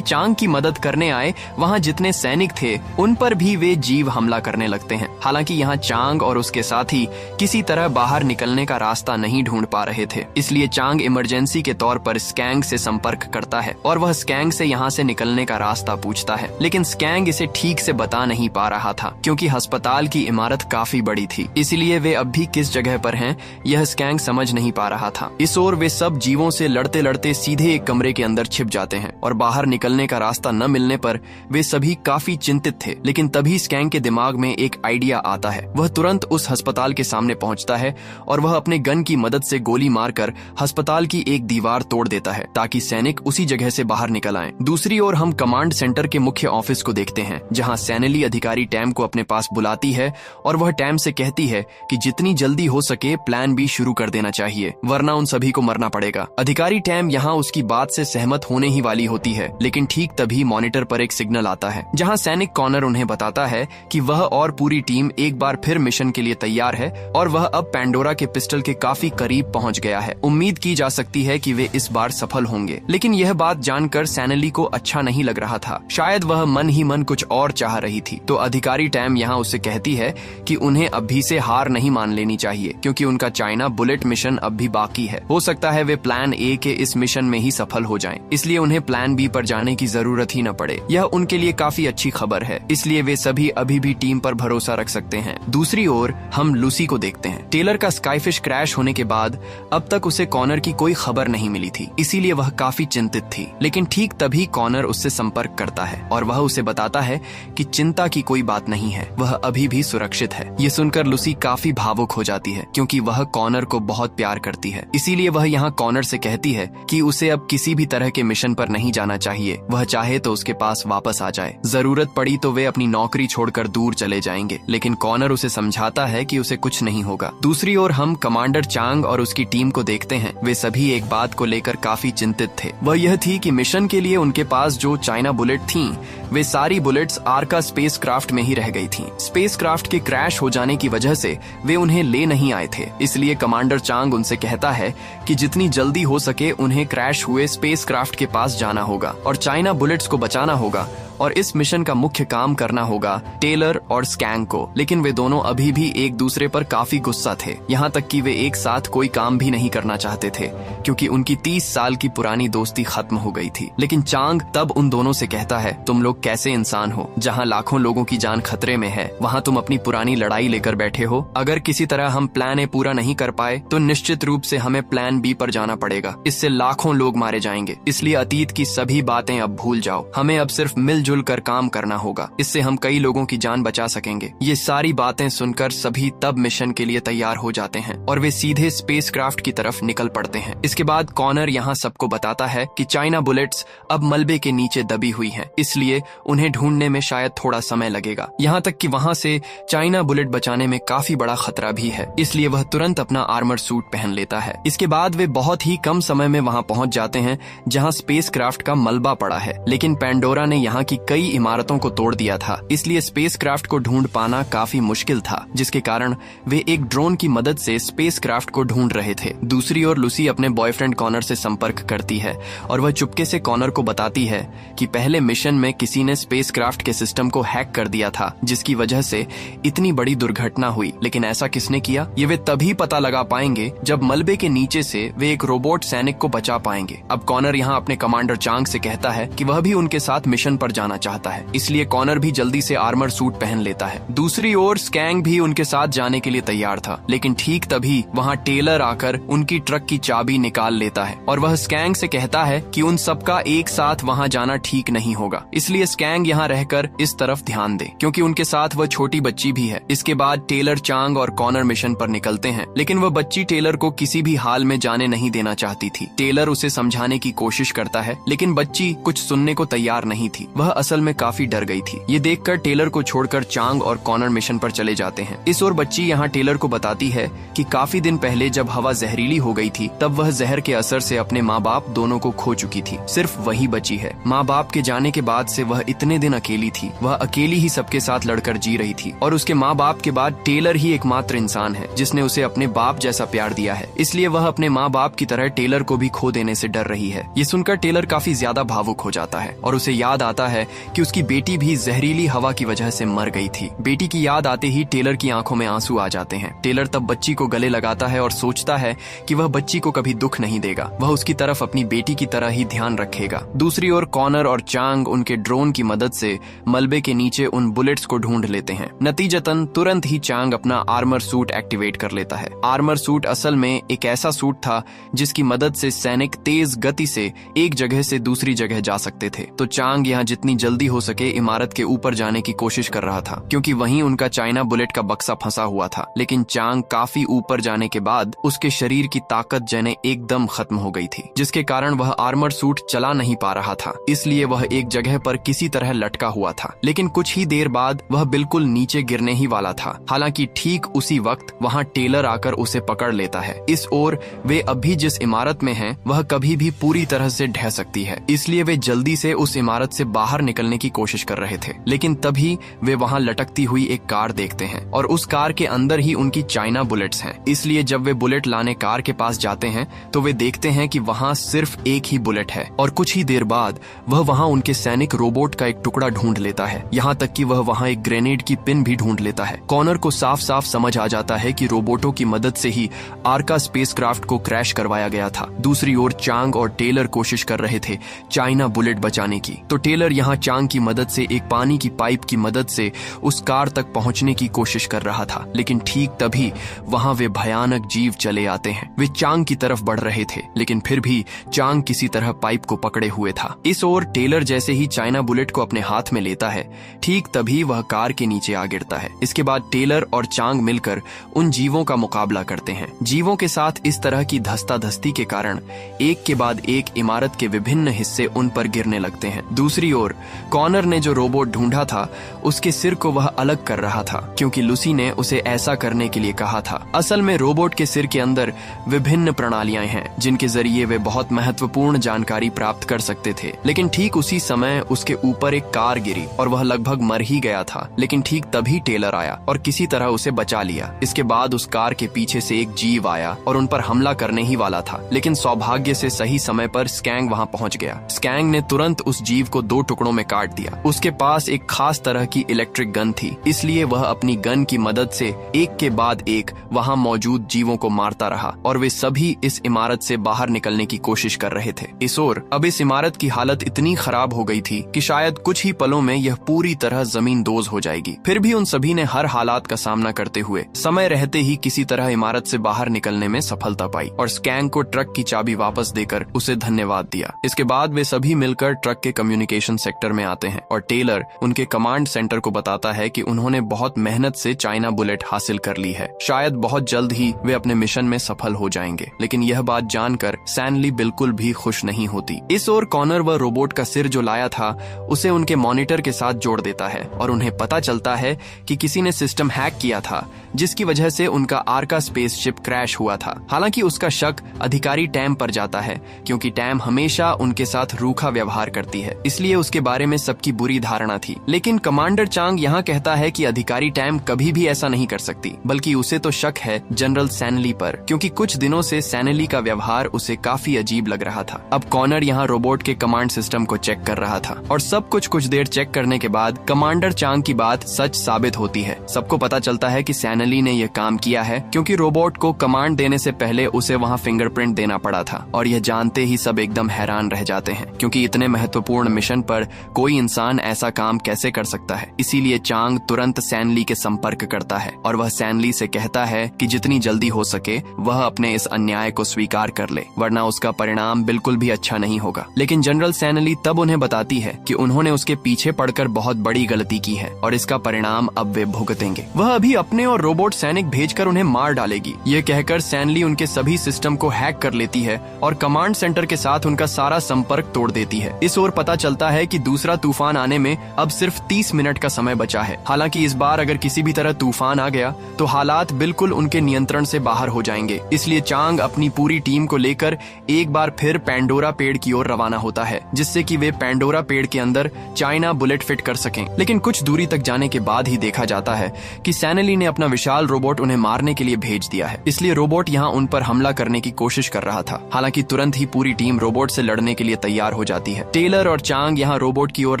चांग की मदद करने आए वहाँ जितने सैनिक थे उन पर भी वे जीव हमला करने लगते हैं। हालांकि यहाँ चांग और उसके साथी किसी तरह बाहर निकलने का रास्ता नहीं ढूंढ पा रहे थे, इसलिए चांग इमरजेंसी के तौर पर स्कैंग से संपर्क करता है और वह स्कैंग से यहाँ से निकलने का रास्ता पूछता है, लेकिन स्कैंग इसे ठीक से बता नहीं पा रहा था क्योंकि अस्पताल की इमारत काफी बड़ी थी, इसलिए वे अब भी किस जगह पर हैं यह स्कैंग समझ नहीं पा रहा था। इस ओर वे सब जीवों से लड़ते लड़ते सीधे एक कमरे के अंदर छिप जाते हैं और बाहर निकलने का रास्ता न मिलने पर वे सभी काफी चिंतित थे। लेकिन तभी स्कैंग के दिमाग में एक आइडिया आता है। वह तुरंत उस अस्पताल के सामने पहुंचता है और वह अपने गन की मदद से गोली मारकर अस्पताल की एक दीवार तोड़ देता है ताकि सैनिक उसी जगह से बाहर निकल आएं। दूसरी ओर हम कमांड सेंटर के मुख्य ऑफिस को देखते हैं, जहां सैनली अधिकारी टैम को अपने पास बुलाती है और वह टैम से कहती है कि जितनी जल्दी हो सके प्लान बी शुरू कर देना चाहिए, वरना उन सभी को मरना पड़ेगा। अधिकारी टैम यहाँ उसकी बात से सहमत होने ही वाली होती है, लेकिन ठीक तभी मॉनिटर पर एक सिग्नल आता है जहाँ सैनिक कॉनर उन्हें बताता है कि वह और पूरी टीम एक बार फिर मिशन के लिए तैयार है और वह अब पैंडोरा के पिस्टल के काफी करीब पहुंच गया है। उम्मीद की जा सकती है कि वे इस बार सफल होंगे, लेकिन यह बात जानकर सैनली को अच्छा नहीं लग रहा था। शायद वह मन ही मन कुछ और चाह रही थी। तो अधिकारी टैम यहाँ उससे कहती है कि उन्हें अभी से हार नहीं मान लेनी चाहिए क्योंकि उनका चाइना बुलेट मिशन अब भी बाकी है। हो सकता है वे प्लान ए के इस मिशन में ही सफल हो जाएं, इसलिए उन्हें प्लान बी पर जाने की जरूरत ही न पड़े। यह उनके लिए काफी अच्छी खबर है, इसलिए वे सभी अभी भी टीम पर भरोसा रख सकते हैं। दूसरी ओर हम लूसी को देखते हैं। टेलर का स्काईफिश क्रैश होने के बाद अब तक उसे कॉनर की कोई खबर नहीं मिली थी, इसीलिए वह काफी चिंतित थी। लेकिन ठीक तभी कॉनर उससे संपर्क करता है और वह उसे बताता है कि चिंता की कोई बात नहीं है, वह अभी भी सुरक्षित है। ये सुनकर लूसी काफी भावुक हो जाती है क्योंकि वह कॉनर को बहुत प्यार करती है। इसीलिए वह यहाँ कॉनर से कहती है कि उसे अब किसी भी तरह के मिशन पर नहीं जाना चाहिए, वह चाहे तो उसके पास वापस आ जाए। जरूरत पड़ी तो वे अपनी नौकरी छोड़कर दूर चले जाएंगे, लेकिन कॉनर उसे समझाता है कि उसे कुछ नहीं होगा। दूसरी ओर हम कमांडर चांग और उसकी टीम को देखते हैं। वे सभी एक बात को लेकर काफी चिंतित थे, वह यह थी कि मिशन के लिए उनके पास जो चाइना बुलेट थीं, वे सारी बुलेट्स आर्का स्पेसक्राफ्ट में ही रह गई थीं। स्पेसक्राफ्ट के क्रैश हो जाने की वजह से वे उन्हें ले नहीं आए थे, इसलिए कमांडर चांग उनसे कहता है कि जितनी जल्दी हो सके उन्हें क्रैश हुए स्पेसक्राफ्ट के पास जाना होगा और चाइना बुलेट्स को बचाना होगा और इस मिशन का मुख्य काम करना होगा टेलर और स्कैंग को। लेकिन वे दोनों अभी भी एक दूसरे पर काफी गुस्सा थे, यहाँ तक कि वे एक साथ कोई काम भी नहीं करना चाहते थे क्योंकि उनकी 30 साल की पुरानी दोस्ती खत्म हो गई थी। लेकिन चांग तब उन दोनों से कहता है, तुम लोग कैसे इंसान हो, जहाँ लाखों लोगों की जान खतरे में है वहाँ तुम अपनी पुरानी लड़ाई लेकर बैठे हो। अगर किसी तरह हम प्लान ए पूरा नहीं कर पाए तो निश्चित रूप से हमें प्लान बी पर जाना पड़ेगा, इससे लाखों लोग मारे जाएंगे। इसलिए अतीत की सभी बातें अब भूल जाओ, हमें अब सिर्फ मिलजुल कर काम करना होगा, इससे हम कई लोगों की जान बचा सकेंगे। ये सारी बातें सुनकर सभी तब मिशन के लिए तैयार हो जाते हैं और वे सीधे स्पेसक्राफ्ट की तरफ निकल पड़ते हैं। इसके बाद कॉनर यहाँ सबको बताता है कि चाइना बुलेट्स अब मलबे के नीचे दबी हुई हैं, इसलिए उन्हें ढूंढने में शायद थोड़ा समय लगेगा। यहाँ तक कि वहाँ से चाइना बुलेट बचाने में काफी बड़ा खतरा भी है, इसलिए वह तुरंत अपना आर्मर सूट पहन लेता है। इसके बाद वे बहुत ही कम समय में वहाँ पहुँच जाते हैं जहाँ स्पेसक्राफ्ट का मलबा पड़ा है, लेकिन पैंडोरा ने यहाँ की कई इमारतों को तोड़ दिया था, इसलिए स्पेसक्राफ्ट को ढूंढ पाना काफी मुश्किल था, जिसके कारण वे एक ड्रोन की मदद से स्पेसक्राफ्ट को ढूंढ रहे थे। दूसरी ओर लूसी अपने बॉयफ्रेंड कॉनर से संपर्क करती है और वह चुपके से कॉनर को बताती है कि पहले मिशन में किसी किसी ने स्पेसक्राफ्ट के सिस्टम को हैक कर दिया था, जिसकी वजह से इतनी बड़ी दुर्घटना हुई। लेकिन ऐसा किसने किया, ये वे तभी पता लगा पाएंगे जब मलबे के नीचे से वे एक रोबोट सैनिक को बचा पाएंगे। अब कॉनर यहाँ अपने कमांडर चांग से कहता है कि वह भी उनके साथ मिशन पर जाना चाहता है, इसलिए कॉनर भी जल्दी से आर्मर सूट पहन लेता है। दूसरी ओर स्कैंग भी उनके साथ जाने के लिए तैयार था, लेकिन ठीक तभी वहाँ टेलर आकर उनकी ट्रक की चाबी निकाल लेता है और वह स्कैंग से कहता है कि उन सबका एक साथ वहाँ जाना ठीक नहीं होगा, इसलिए स्कैंग यहाँ रहकर इस तरफ ध्यान दे, क्योंकि उनके साथ वह छोटी बच्ची भी है। इसके बाद टेलर, चांग और कॉनर मिशन पर निकलते हैं, लेकिन वह बच्ची टेलर को किसी भी हाल में जाने नहीं देना चाहती थी। टेलर उसे समझाने की कोशिश करता है, लेकिन बच्ची कुछ सुनने को तैयार नहीं थी। वह असल में काफी डर गई थी। ये देखकर टेलर को छोड़कर चांग और कॉनर मिशन पर चले जाते हैं। इस ओर बच्ची यहाँ टेलर को बताती है कि काफी दिन पहले जब हवा जहरीली हो गई थी, तब वह जहर के असर से अपने माँ बाप दोनों को खो चुकी थी। सिर्फ वही बची है। माँ बाप के जाने के बाद से वह इतने दिन अकेली थी। वह अकेली ही सबके साथ लड़कर जी रही थी और उसके माँ बाप के बाद टेलर ही एकमात्र इंसान है जिसने उसे अपने बाप जैसा प्यार दिया है, इसलिए वह अपने माँ बाप की तरह टेलर को भी खो देने से डर रही है। ये सुनकर टेलर काफी ज्यादा भावुक हो जाता है और उसे याद आता है कि उसकी बेटी भी जहरीली हवा की वजह से मर गई थी। बेटी की याद आते ही टेलर की आंखों में आंसू आ जाते हैं। टेलर तब बच्ची को गले लगाता है और सोचता है कि वह बच्ची को कभी दुख नहीं देगा, वह उसकी तरफ अपनी बेटी की तरह ही ध्यान रखेगा। दूसरी ओर कॉनर और चांग उनके ड्रोन की मदद से मलबे के नीचे उन बुलेट्स को ढूंढ लेते हैं। नतीजतन तुरंत ही चांग अपना आर्मर सूट एक्टिवेट कर लेता है। आर्मर सूट असल में एक ऐसा सूट था जिसकी मदद से सैनिक तेज गति से एक जगह से दूसरी जगह जा सकते थे। तो चांग यहाँ जितनी जल्दी हो सके इमारत के ऊपर जाने की कोशिश कर रहा था, क्योंकि वहीं उनका चाइना बुलेट का बक्सा फंसा हुआ था। लेकिन चांग काफी ऊपर जाने के बाद उसके शरीर की ताकत जने एकदम खत्म हो गई थी, जिसके कारण वह आर्मर सूट चला नहीं पा रहा था। इसलिए वह एक जगह पर किसी तरह लटका हुआ था। लेकिन कुछ ही देर बाद वह बिल्कुल नीचे गिरने ही वाला था। हालांकि ठीक उसी वक्त वहां टेलर आकर उसे पकड़ लेता है। इस ओर वे अभी जिस इमारत में हैं, वह कभी भी पूरी तरह से ढह सकती है, इसलिए वे जल्दी से उस इमारत से बाहर निकलने की कोशिश कर रहे थे। लेकिन तभी वे वहां लटकती हुई एक कार देखते हैं और उस कार के अंदर ही उनकी चाइना बुलेट्स हैं। इसलिए जब वे बुलेट लाने कार के पास जाते हैं तो वे देखते हैं कि वहां सिर्फ एक ही बुलेट है और कुछ ही देर बाद वह वहां उनके सैनिक रोबोट का एक टुकड़ा ढूंढ लेता है। यहाँ तक कि वह वहां एक ग्रेनेड की पिन भी ढूंढ लेता है। कॉनर को साफ साफ समझ आ जाता है कि रोबोटों की मदद से ही आर्का स्पेसक्राफ्ट को क्रैश करवाया गया था। दूसरी ओर चांग और टेलर कोशिश कर रहे थे चाइना बुलेट बचाने की। तो टेलर यहाँ चांग की मदद से एक पानी की पाइप की मदद से उस कार तक पहुंचने की कोशिश कर रहा था। लेकिन ठीक तभी वहां वे भयानक जीव चले आते हैं। वे चांग की तरफ बढ़ रहे थे, लेकिन फिर भी चांग किसी तरह पाइप को पकड़े हुए था। इस ओर टेलर जैसे ही चाइना बुलेट को अपने हाथ में लेता है, ठीक तभी वह कार के नीचे आ गिरता है। इसके बाद टेलर और चांग मिलकर उन जीवों का मुकाबला करते हैं। जीवों के साथ इस तरह की धस्ताधस्ती के कारण एक के बाद एक इमारत के विभिन्न हिस्से उन पर गिरने लगते हैं। दूसरी ओर कॉनर ने जो रोबोट ढूंढा था, उसके सिर को वह अलग कर रहा था, क्योंकि लूसी ने उसे ऐसा करने के लिए कहा था। असल में रोबोट के सिर के अंदर विभिन्न प्रणालियां हैं जिनके जरिए वे बहुत महत्वपूर्ण जानकारी प्राप्त कर सकते थे। लेकिन ठीक उसी समय उसके ऊपर एक कार गिरी और वह लगभग मर ही गया था। लेकिन ठीक तभी टेलर आया और किसी तरह उसे बचा लिया। इसके बाद उस कार के पीछे से एक जीव आया और उन पर हमला करने ही वाला था, लेकिन सौभाग्य से सही समय पर स्कैंग वहां पहुंच गया। स्कैंग ने तुरंत उस जीव को 2 टुकड़ों में काट दिया। उसके पास एक खास तरह की इलेक्ट्रिक गन थी, इसलिए वह अपनी गन की मदद से एक के बाद एक वहां मौजूद जीवों को मारता रहा और वे सभी इस इमारत से बाहर निकलने की कोशिश कर रहे थे। इस ओर अब इस इमारत की हालत इतनी खराब हो गई थी कि शायद कुछ ही पलों में यह पूरी तरह जमींदोज हो जाएगी। फिर भी उन सभी ने हर हालात का सामना करते हुए समय रहते ही किसी तरह इमारत से बाहर निकलने में सफलता पाई और स्कैंग को ट्रक की चाबी वापस देकर उसे धन्यवाद दिया। इसके बाद वे सभी मिलकर ट्रक के कम्युनिकेशन सेक्टर में आते हैं और टेलर उनके कमांड सेंटर को बताता है कि उन्होंने बहुत मेहनत से चाइना बुलेट हासिल कर ली है। शायद बहुत जल्द ही वे अपने मिशन में सफल हो जाएंगे। लेकिन यह बात जानकर सैनली बिल्कुल भी खुश नहीं होती। इस ओर कॉनर व रोबोट का सिर जो लाया था उसे उनके मॉनिटर के साथ जोड़ देता है और उन्हें पता चलता है कि किसी ने सिस्टम हैक किया था, जिसकी वजह से उनका आर्का स्पेसशिप क्रैश हुआ था। हालांकि उसका शक अधिकारी टैम पर जाता है, क्योंकि टैम हमेशा उनके साथ रूखा व्यवहार करती है, इसलिए उसके बारे में सबकी बुरी धारणा थी। लेकिन कमांडर चांग यहाँ कहता है कि अधिकारी टैम कभी भी ऐसा नहीं कर सकती, बल्कि उसे तो शक है जनरल सैनली पर, क्योंकि कुछ दिनों से सैनली का व्यवहार उसे काफी अजीब लग रहा था। अब कॉनर यहाँ रोबोट के कमांड सिस्टम को चेक कर रहा था और सब कुछ देर चेक करने के बाद कमांडर चांग की बात सच साबित होती है। सबको पता चलता है कि सैनली ने यह काम किया है क्योंकि रोबोट को कमांड देने से पहले उसे वहां फिंगरप्रिंट देना पड़ा था। और यह जानते ही सब एकदम हैरान रह जाते हैं क्योंकि इतने महत्वपूर्ण मिशन पर कोई इंसान ऐसा काम कैसे कर सकता है। इसीलिए चांग तुरंत सैनली के संपर्क करता है और वह सैनली से कहता है कि जितनी जल्दी हो सके वह अपने इस अन्याय को स्वीकार कर ले, वरना उसका परिणाम बिल्कुल भी अच्छा नहीं होगा। लेकिन जनरल सैनली तब उन्हें बताती है कि उन्होंने उसके पीछे पड़कर बहुत बड़ी गलती की है और इसका परिणाम अब वे भुगतेंगे। वह अभी अपने और रोबोट सैनिक भेजकर उन्हें मार डालेगी। ये कहकर सैनली उनके सभी सिस्टम को हैक कर लेती है और कमांड सेंटर के साथ उनका सारा संपर्क तोड़ देती है। इस ओर पता चलता है कि दूसरा तूफान आने में अब सिर्फ 30 मिनट का समय बचा है। हालांकि इस बार अगर किसी भी तरह तूफान आ गया तो हालात बिल्कुल उनके नियंत्रण से बाहर हो जाएंगे। इसलिए चांग अपनी पूरी टीम को लेकर एक बार फिर पैंडोरा पेड़ की ओर रवाना होता है, जिससे कि वे पैंडोरा पेड़ के अंदर चाइना बुलेट फिट कर सकें। लेकिन कुछ दूरी तक जाने के बाद ही देखा जाता है कि सैनली ने अपना विशाल रोबोट उन्हें मारने के लिए भेज दिया है। इसलिए रोबोट यहाँ उन पर हमला करने की कोशिश कर रहा था। हालांकि तुरंत ही पूरी टीम रोबोट से लड़ने के लिए तैयार हो जाती है। टेलर और चांग यहाँ रोबोट की ओर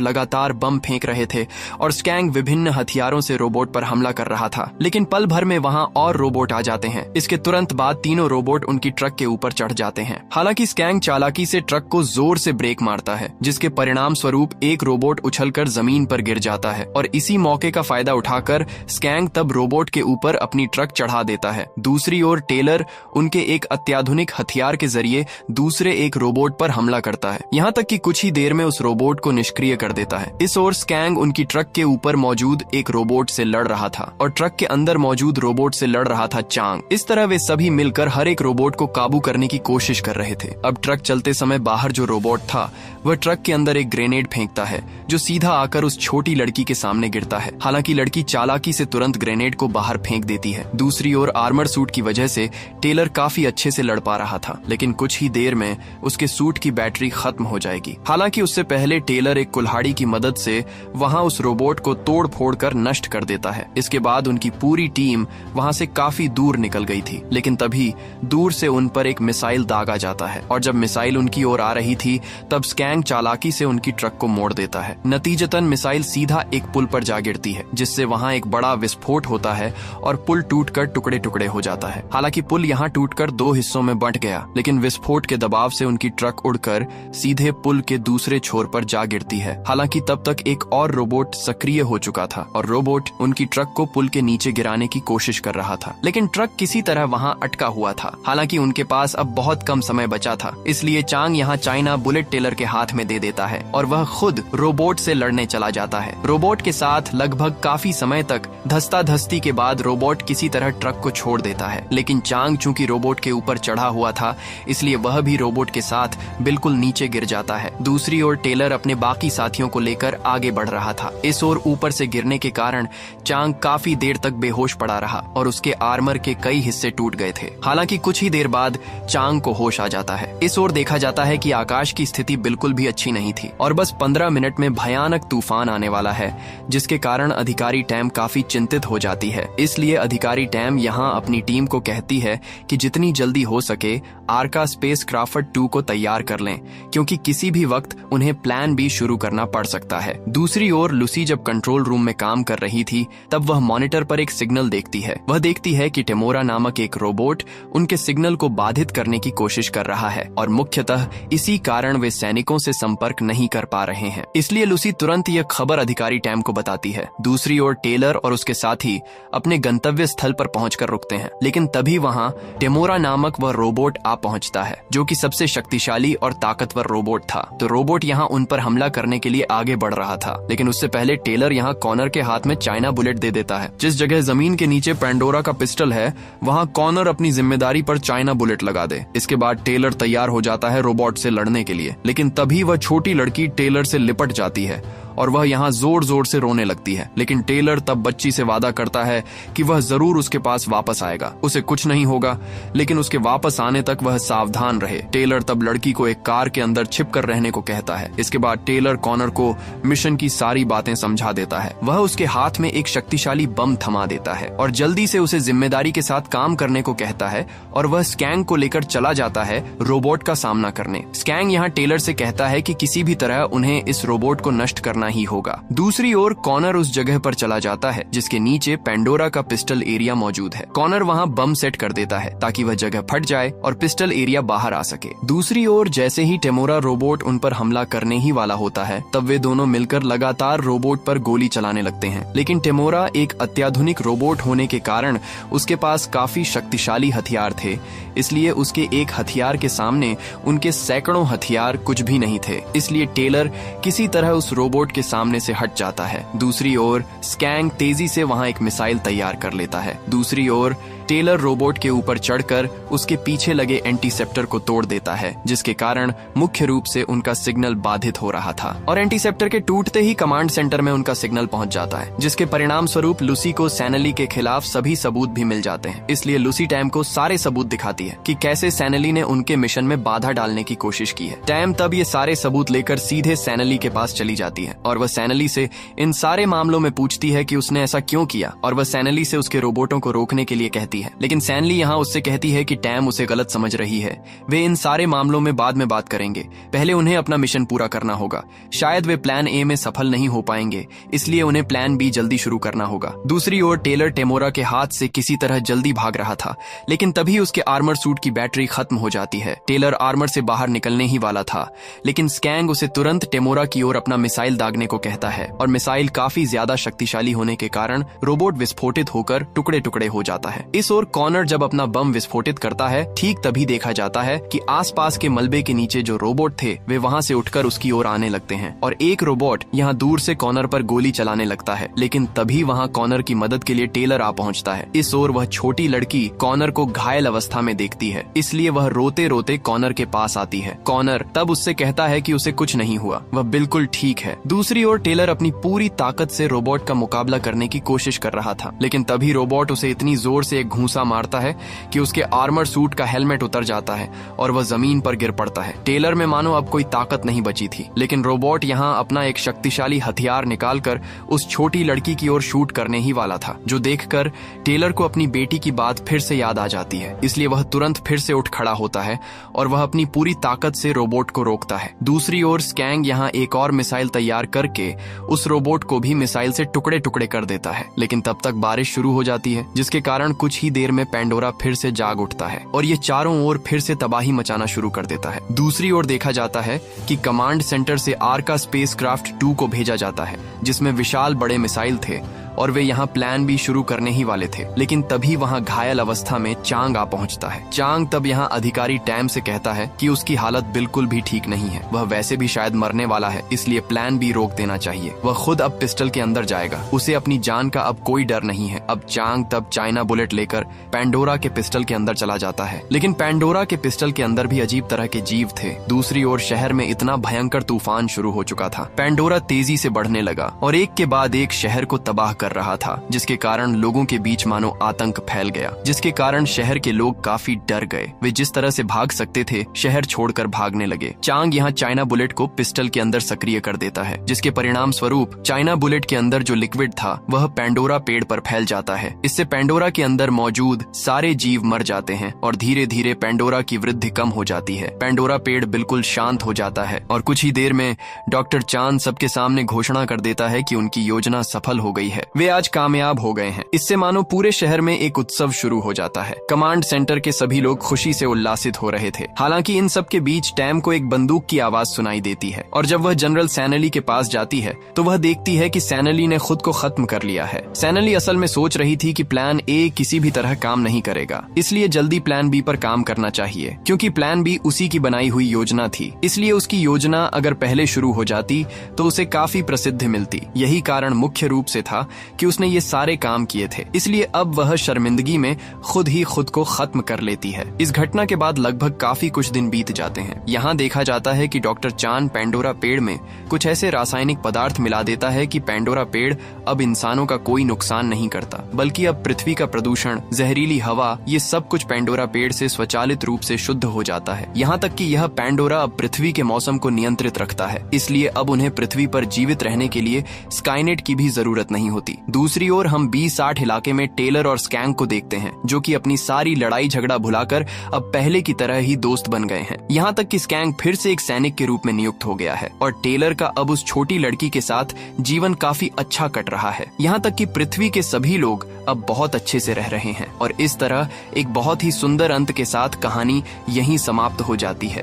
लगातार बम फेंक रहे थे और स्कैंग विभिन्न हथियारों से रोबोट पर हमला कर रहा था। लेकिन पल भर में वहाँ और रोबोट आ जाते हैं। इसके तुरंत बाद तीनों रोबोट उनकी ट्रक के ऊपर चढ़ जाते हैं। हालांकि स्कैंग चालाकी से ट्रक को जोर से ब्रेक मारता है, जिसके परिणाम स्वरूप एक रोबोट उछलकर जमीन पर गिर जाता है और इसी मौके का फायदा उठाकर स्कैंग तब रोबोट के ऊपर अपनी ट्रक चढ़ा देता है। दूसरी ओर टेलर उनके एक अत्याधुनिक हथियार के जरिए दूसरे एक रोबोट पर हमला करता है, यहाँ तक कि कुछ ही देर में उस रोबोट को निष्क्रिय कर देता है। इस ओर स्कैंग उनकी ट्रक के ऊपर मौजूद एक रोबोट से लड़ रहा था और ट्रक के अंदर मौजूद रोबोट से लड़ रहा था चांग। इस तरह वे सभी मिलकर हर एक रोबोट को काबू करने की कोशिश कर रहे थे। अब ट्रक चलते समय बाहर जो रोबोट था वह ट्रक के अंदर एक ग्रेनेड फेंकता है जो सीधा आकर उस छोटी लड़की के सामने गिरता है। हालांकि लड़की चालाकी से तुरंत ग्रेनेड को बाहर फेंक देती है। दूसरी ओर आर्मर सूट की वजह से टेलर काफी अच्छे से लड़ पा रहा था, लेकिन कुछ ही देर में उसके सूट की बैटरी खत्म हो जाएगी। हालांकि उससे पहले टेलर एक कुल्हाड़ी की मदद से वहां उस रोबोट को तोड़ फोड़ कर नष्ट कर देता है। इसके बाद उनकी पूरी टीम वहां से काफी दूर निकल गई थी, लेकिन तभी दूर से उन पर एक मिसाइल दागा जाता है और जब मिसाइल उनकी ओर आ रही थी तब स्कैंग चालाकी से उनकी ट्रक को मोड़ देता है। नतीजतन मिसाइल सीधा एक पुल पर जा गिरती है, जिससे वहां एक बड़ा विस्फोट होता है और पुल टूटकर टुकड़े टुकड़े हो जाता है। हालांकि पुल यहाँ टूटकर 2 हिस्सों में बंट गया, लेकिन विस्फोट के दबाव से उनकी ट्रक उड़कर सीधे पुल के दूसरे छोर पर जा गिरती है। हालांकि तब तक एक और रोबोट सक्रिय हो चुका था और रोबोट उनकी ट्रक को पुल के नीचे गिराने की कोशिश कर रहा था, लेकिन ट्रक किसी तरह वहां अटका हुआ था। हालांकि उनके पास अब बहुत कम समय बचा था, इसलिए चांग यहाँ चाइना बुलेट टेलर के हाथ में दे देता है और वह खुद रोबोट से लड़ने चला जाता है। रोबोट के साथ लगभग काफी समय तक धस्ताधस्ती के बाद रोबोट किसी तरह ट्रक को छोड़ देता है, लेकिन चांग चूंकि रोबोट के ऊपर चढ़ा हुआ था इसलिए वह भी रोबोट के साथ बिल्कुल नीचे गिर जाता है। दूसरी ओर टेलर अपने बाकी साथियों को लेकर आगे बढ़ रहा था। इस ओर ऊपर से गिरने के कारण चांग काफी देर तक बेहोश पड़ा रहा और उसके आर्मर के कई हिस्से टूट गए थे। हालांकि कुछ ही देर बाद चांग को होश आ जाता है। इस ओर देखा जाता है कि आकाश की स्थिति बिल्कुल भी अच्छी नहीं थी और बस 15 मिनट में भयानक तूफान आने वाला है, जिसके कारण अधिकारी टैम काफी चिंतित हो जाती है। इसलिए अधिकारी टैम यहाँ अपनी टीम को कहती है कि जितनी जल्दी हो सके आर्का स्पेस क्राफ्ट 2 को तैयार कर लें, क्योंकि किसी भी वक्त उन्हें प्लान बी शुरू करना पड़ सकता है। दूसरी ओर लूसी जब कंट्रोल रूम में काम कर रही थी तब वह मॉनिटर पर एक सिग्नल देखती है। वह देखती है कि टेमोरा नामक एक रोबोट उनके सिग्नल को बाधित करने की कोशिश कर रहा है और मुख्यतः इसी कारण वे सैनिकों से संपर्क नहीं कर पा रहे हैं। इसलिए लूसी तुरंत यह खबर अधिकारी टैम को बताती है। दूसरी ओर टेलर और उसके साथी अपने गंतव्य स्थल पर पहुंचकर रुकते हैं, लेकिन तभी वहां टेमोरा नामक वह रोबोट आ पहुंचता है, जो कि सबसे शक्तिशाली और ताकतवर रोबोट था। तो रोबोट यहाँ उन पर हमला करने के लिए आगे बढ़ रहा था, लेकिन उससे पहले टेलर यहाँ कॉनर के हाथ में चाइना बुलेट दे देता है। जिस जगह जमीन के नीचे पैंडोरा का पिस्टल है वहाँ कॉनर अपनी जिम्मेदारी पर चाइना बुलेट लगा दे। इसके बाद टेलर तैयार हो जाता है रोबोट से लड़ने के लिए, लेकिन तभी वह छोटी लड़की टेलर से लिपट जाती है और वह यहाँ जोर जोर से रोने लगती है। लेकिन टेलर तब बच्ची से वादा करता है कि वह जरूर उसके पास वापस आएगा, उसे कुछ नहीं होगा, लेकिन उसके वापस आने तक वह सावधान रहे। टेलर तब लड़की को एक कार के अंदर छिप कर रहने को कहता है। इसके बाद टेलर कॉनर को मिशन की सारी बातें समझा देता है। वह उसके हाथ में एक शक्तिशाली बम थमा देता है और जल्दी से उसे जिम्मेदारी के साथ काम करने को कहता है और वह स्कैंग को लेकर चला जाता है रोबोट का सामना करने। स्कैंग यहाँ टेलर से कहता है कि किसी भी तरह उन्हें इस रोबोट को नष्ट करना ही होगा। दूसरी ओर कॉनर उस जगह पर चला जाता है जिसके नीचे पेंडोरा का पिस्टल एरिया मौजूद है। कॉनर वहाँ बम सेट कर देता है ताकि वह जगह फट जाए और पिस्टल एरिया बाहर आ सके। दूसरी ओर जैसे ही टेमोरा रोबोट उन पर हमला करने ही वाला होता है, तब वे दोनों मिलकर लगातार रोबोट पर गोली चलाने लगते हैं। लेकिन टेमोरा एक अत्याधुनिक रोबोट होने के कारण उसके पास काफी शक्तिशाली हथियार थे, इसलिए उसके एक हथियार के सामने उनके सैकड़ों हथियार कुछ भी नहीं थे। इसलिए टेलर किसी तरह उस रोबोट के सामने से हट जाता है। दूसरी ओर स्कैंग तेजी से वहां एक मिसाइल तैयार कर लेता है। दूसरी ओर टेलर रोबोट के ऊपर चढ़कर उसके पीछे लगे एंटीसेप्टर को तोड़ देता है, जिसके कारण मुख्य रूप से उनका सिग्नल बाधित हो रहा था और एंटीसेप्टर के टूटते ही कमांड सेंटर में उनका सिग्नल पहुंच जाता है, जिसके परिणाम स्वरूप लूसी को सैनली के खिलाफ सभी सबूत भी मिल जाते हैं। इसलिए लूसी टैम को सारे सबूत दिखाती है कि कैसे सैनली ने उनके मिशन में बाधा डालने की कोशिश की है। टैम तब ये सारे सबूत लेकर सीधे सैनली के पास चली जाती है और वह सैनली से इन सारे मामलों में पूछती है कि उसने ऐसा क्यों किया, और वह सैनली से उसके रोबोटों को रोकने के लिए कहती है। लेकिन सैनली यहाँ उससे कहती है कि टैम उसे गलत समझ रही है, वे इन सारे मामलों में बाद में बात करेंगे, पहले उन्हें अपना मिशन पूरा करना होगा। शायद वे प्लान ए में सफल नहीं हो पाएंगे, इसलिए उन्हें प्लान बी जल्दी शुरू करना होगा। दूसरी ओर टेलर टेमोरा के हाथ से किसी तरह जल्दी भाग रहा था, लेकिन तभी उसके आर्मर सूट की बैटरी खत्म हो जाती है। टेलर आर्मर से बाहर निकलने ही वाला था, लेकिन स्कैंग उसे तुरंत टेमोरा की ओर अपना मिसाइल दागने को कहता है और मिसाइल काफी ज्यादा शक्तिशाली होने के कारण रोबोट विस्फोटित होकर टुकड़े टुकड़े हो जाता है। इस ओर कॉनर जब अपना बम विस्फोटित करता है, ठीक तभी देखा जाता है कि आसपास के मलबे के नीचे जो रोबोट थे वे वहां से उठकर उसकी ओर आने लगते हैं और एक रोबोट यहाँ दूर से कॉनर पर गोली चलाने लगता है। लेकिन तभी वहाँ कॉनर की मदद के लिए टेलर आ पहुँचता है। इस ओर वह छोटी लड़की कॉनर को घायल अवस्था में देखती है, इसलिए वह रोते रोते कॉनर के पास आती है। कॉनर तब उससे कहता है कि उसे कुछ नहीं हुआ, वह बिल्कुल ठीक है। दूसरी ओर टेलर अपनी पूरी ताकत से रोबोट का मुकाबला करने की कोशिश कर रहा था, लेकिन तभी रोबोट उसे इतनी जोर से एक घूंसा मारता है कि उसके आर्मर सूट का हेलमेट उतर जाता है और वह जमीन पर गिर पड़ता है। टेलर में मानो अब कोई ताकत नहीं बची थी, लेकिन रोबोट यहाँ अपना एक शक्तिशाली हथियार निकालकर उस छोटी लड़की की ओर शूट करने ही वाला था, जो देखकर टेलर को अपनी बेटी की बात फिर से याद आ जाती है। इसलिए वह तुरंत फिर से उठ खड़ा होता है और वह अपनी पूरी ताकत से रोबोट को रोकता है। दूसरी ओर स्कैंग यहाँ एक और मिसाइल तैयार करके उस रोबोट को भी मिसाइल से टुकड़े टुकड़े कर देता है, लेकिन तब तक बारिश शुरू हो जाती है, जिसके कारण कुछ ही देर में पेंडोरा फिर से जाग उठता है और ये चारों ओर फिर से तबाही मचाना शुरू कर देता है। दूसरी ओर देखा जाता है कि कमांड सेंटर से आर्का स्पेसक्राफ्ट 2 को भेजा जाता है, जिसमें विशाल बड़े मिसाइल थे और वे यहाँ प्लान भी शुरू करने ही वाले थे। लेकिन तभी वहाँ घायल अवस्था में चांग आ पहुँचता है। चांग तब यहाँ अधिकारी टैम से कहता है कि उसकी हालत बिल्कुल भी ठीक नहीं है, वह वैसे भी शायद मरने वाला है, इसलिए प्लान भी रोक देना चाहिए। वह खुद अब पिस्टल के अंदर जाएगा, उसे अपनी जान का अब कोई डर नहीं है। अब चांग तब चाइना बुलेट लेकर पेंडोरा के पिस्टल के अंदर चला जाता है, लेकिन पेंडोरा के पिस्टल के अंदर भी अजीब तरह के जीव थे। दूसरी ओर शहर में इतना भयंकर तूफान शुरू हो चुका था, पेंडोरा तेजी से बढ़ने लगा और एक के बाद एक शहर को तबाह कर रहा था, जिसके कारण लोगों के बीच मानो आतंक फैल गया, जिसके कारण शहर के लोग काफी डर गए। वे जिस तरह से भाग सकते थे शहर छोड़कर भागने लगे। चांग यहाँ चाइना बुलेट को पिस्टल के अंदर सक्रिय कर देता है, जिसके परिणाम स्वरूप चाइना बुलेट के अंदर जो लिक्विड था वह पेंडोरा पेड़ पर फैल जाता है। इससे पेंडोरा के अंदर मौजूद सारे जीव मर जाते हैं और धीरे धीरे पेंडोरा की वृद्धि कम हो जाती है। पेंडोरा पेड़ बिल्कुल शांत हो जाता है और कुछ ही देर में डॉक्टर चांद सबके सामने घोषणा कर देता है कि उनकी योजना सफल हो गई है, वे आज कामयाब हो गए हैं। इससे मानो पूरे शहर में एक उत्सव शुरू हो जाता है। कमांड सेंटर के सभी लोग खुशी से उल्लासित हो रहे थे। हालांकि इन सब के बीच टैम को एक बंदूक की आवाज सुनाई देती है और जब वह जनरल सैनली के पास जाती है तो वह देखती है कि सैनली ने खुद को खत्म कर लिया है। सैनली असल में सोच रही थी कि प्लान ए किसी भी तरह काम नहीं करेगा, इसलिए जल्दी प्लान बी पर काम करना चाहिए, क्योंकि प्लान बी उसी की बनाई हुई योजना थी। इसलिए उसकी योजना अगर पहले शुरू हो जाती तो उसे काफी प्रसिद्धि मिलती। यही कारण मुख्य रूप से था कि उसने ये सारे काम किए थे, इसलिए अब वह शर्मिंदगी में खुद ही खुद को खत्म कर लेती है। इस घटना के बाद लगभग काफी कुछ दिन बीत जाते हैं। यहाँ देखा जाता है कि डॉक्टर चान पेंडोरा पेड़ में कुछ ऐसे रासायनिक पदार्थ मिला देता है कि पेंडोरा पेड़ अब इंसानों का कोई नुकसान नहीं करता, बल्कि अब पृथ्वी का प्रदूषण, जहरीली हवा, ये सब कुछ पेंडोरा पेड़ से स्वचालित रूप से शुद्ध हो जाता है। यहाँ तक कि यह पेंडोरा अब पृथ्वी के मौसम को नियंत्रित रखता है, इसलिए अब उन्हें पृथ्वी पर जीवित रहने के लिए स्काईनेट की भी जरूरत नहीं होती। दूसरी ओर हम B60 इलाके में टेलर और स्कैंक को देखते हैं, जो कि अपनी सारी लड़ाई झगड़ा भुलाकर अब पहले की तरह ही दोस्त बन गए हैं। यहाँ तक कि स्कैंक फिर से एक सैनिक के रूप में नियुक्त हो गया है और टेलर का अब उस छोटी लड़की के साथ जीवन काफी अच्छा कट रहा है। यहाँ तक कि पृथ्वी के सभी लोग अब बहुत अच्छे से रह रहे हैं और इस तरह एक बहुत ही सुंदर अंत के साथ कहानी यहीं समाप्त हो जाती है।